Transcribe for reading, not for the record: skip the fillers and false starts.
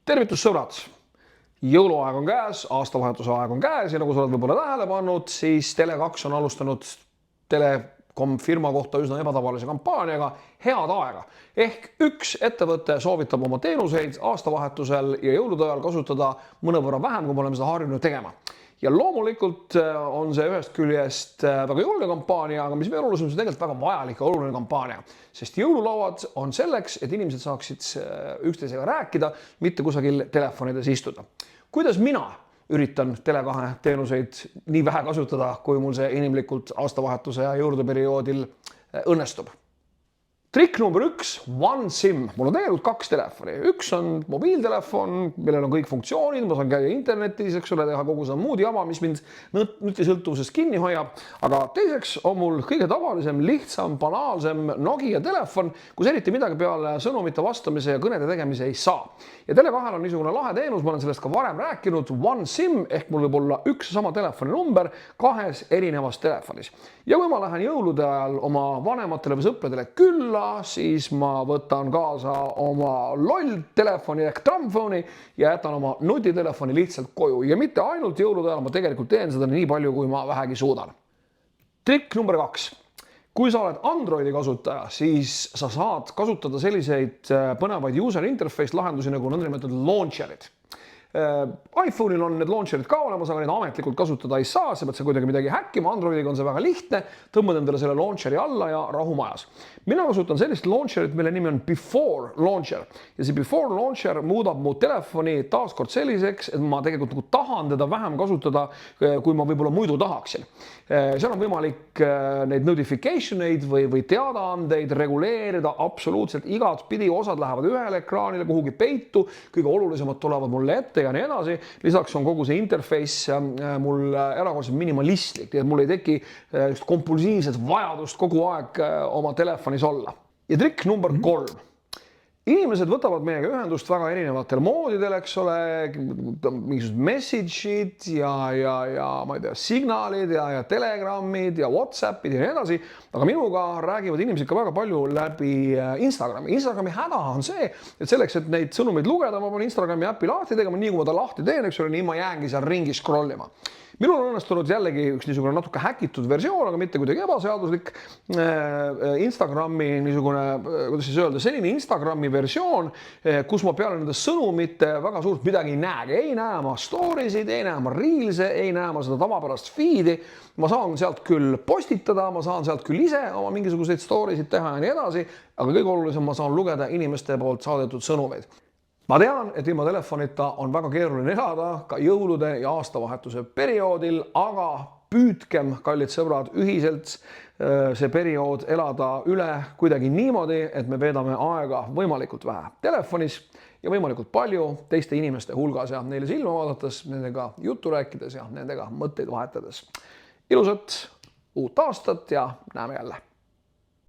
Tervitus sõbrad! Jõuluaeg on käes, aastavahetuse aeg on käes ja nagu sa oled võib-olla tähele pannud, siis Tele2 on alustanud Telekom firma kohta üsna ebatavalise kampaaniaga Head aega. Ehk üks ettevõte soovitab oma teenuseid aastavahetusel ja jõulude ajal kasutada mõnevõrra vähem, kui me oleme seda harjunud tegema. Ja loomulikult on see ühest küljest väga jõuline kampaania, aga mis veel olulisem, see tegelikult väga vajalik ja oluline kampaania. Sest jõululauad on selleks, et inimesed saaksid üksteisega rääkida, mitte kusagil telefonides istuda. Kuidas mina üritan Tele2 teenuseid nii vähe kasutada, kui mul see inimlikult aastavahetuse ja jõulude perioodil õnnestub? Trikk number 1, One SIM. Mul on tegelikult 2 telefoni. Üks on mobiiltelefon, millel on kõik funktsioonid, ma saan käia internetis, eks ole, teha kogu seda muud jama, mis mind nutisõltuvusest kinni hoiab. Aga teiseks on mul kõige tavalisem, lihtsam, banaalsem Nokia telefon, kus eriti midagi peale sõnumite vastamise ja kõnede tegemise ei saa. Ja Tele2 on niisugune lahe teenus, ma olen sellest ka varem rääkinud, One SIM, ehk mul võib olla üks sama telefoninumber 2 erinevas telefonis. Ja kui ma lähen jõulude ajal oma vanematele või sõpradele külla, siis ma võtan kaasa oma loll telefoni ehk tramfoni ja jätan oma nutitelefoni lihtsalt koju. Ja mitte ainult jõulude ajal, ma tegelikult teen seda nii palju, kui ma vähegi suudan. Trikk number 2. Kui sa oled Androidi kasutaja, siis sa saad kasutada selliseid põnevaid user interface lahendusi nagu nõndanimetatud launcherid. iPhone'il on need launcherid ka olemas, aga neid ametlikult kasutada ei saa, sa pead kuidagi midagi häkkima. Androidiga on see väga lihtne, tõmbad endale selle launcheri alla ja rahu majas. Mina kasutan sellist launcherit, mille nimi on Before Launcher. Ja see Before Launcher muudab mu telefoni taaskord selliseks, et ma tegelikult tahan teda vähem kasutada, kui ma võib-olla muidu tahaksin. Seal on võimalik neid notificationeid või teadaandeid reguleerida absoluutselt igat pidi. Osad lähevad ühele ekraanile kuhugi peitu, kõige olulisemad tulevad mulle ette ja nii edasi. Lisaks on kogu see interface mul erakordselt minimalistlik, et mul ei teki kompulsiivset vajadust kogu aeg oma telefonis olla. Ja trikk number 3. Inimesed võtavad meiega ühendust väga erinevatel moodidel, eks ole, mingisugused message'id ja ma ei tea, signaalid ja telegramid ja WhatsAppid ja nii edasi, aga minuga räägivad inimesed ka väga palju läbi Instagrami. Instagrami häda on see, et selleks, et neid sõnumeid lugeda, ma pean Instagrami äppi lahti tegema, nii kui ma ta lahti teen, eks ole, nii ma jäängi seal ringi scrollima. Minul on õnnestunud jällegi üks niisugune natuke häkitud versioon, aga mitte kuidagi ebaseaduslik Instagrami niisugune, kuidas siis öelda, selline Instagrami versioon, kus ma peale nende sõnumite väga suurt midagi ei näegi. Ei näe ma stories'id, ei näe ma reels'e, ei näe ma seda tavapärast feed'i. Ma saan sealt küll postitada, ma saan sealt küll ise oma mingisuguseid stories'id teha ja nii edasi, aga kõige olulisem ma saan lugeda inimeste poolt saadetud sõnumeid. Ma tean, et ilma telefonita on väga keeruline elada ka jõulude ja aastavahetuse perioodil, aga püüdkem, kallid sõbrad, ühiselt see periood elada üle kuidagi niimoodi, et me veedame aega võimalikult vähe telefonis ja võimalikult palju teiste inimeste hulgas ja neile silma vaadates, nendega juttu rääkides ja nendega mõtteid vahetades. Ilusat uut aastat ja näeme jälle!